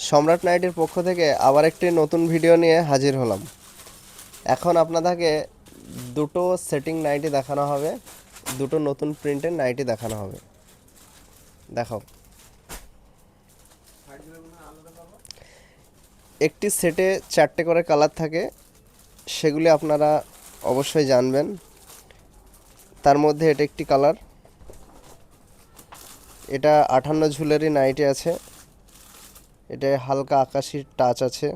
সম্রাট নাইটির পক্ষ থেকে আবার একটি নতুন ভিডিও নিয়ে হাজির হলাম। এখন আপনাদেরকে দুটো সেটিং নাইটি দেখানো হবে, দুটো নতুন প্রিন্টের নাইটি দেখানো হবে। দেখাও। একটি সেটে 4টে করে কালার থাকে, সেগুলি আপনারা অবশ্যই জানবেন। তার মধ্যে এটা একটি কালার, এটা 58 ঝুলেরই নাইটি আছে, এটা হালকা আকাশি টাচ আছে।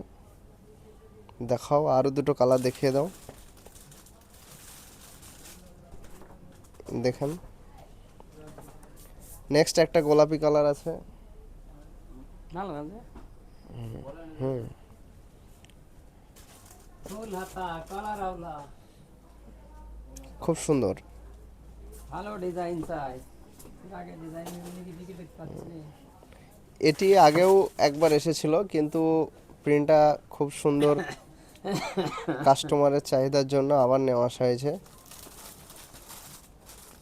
দেখাও, আরও দুটো কালার দেখিয়ে দাও। দেখেন, নেক্সট একটা গোলাপি কালার আছে। হুম, খুব সুন্দর। ভালো ডিজাইন চাই, আগে ডিজাইন দেখতে পাচ্ছি। এটি আগেও একবার এসেছিল, কিন্তু প্রিন্টটা খুব সুন্দর, কাস্টমারের চাহিদার জন্য আবার নেওয়া আসা হয়েছে।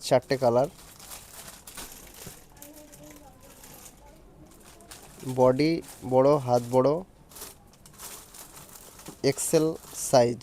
4টে কালার, বডি বড়, হাত বড়, এক্সেল সাইজ।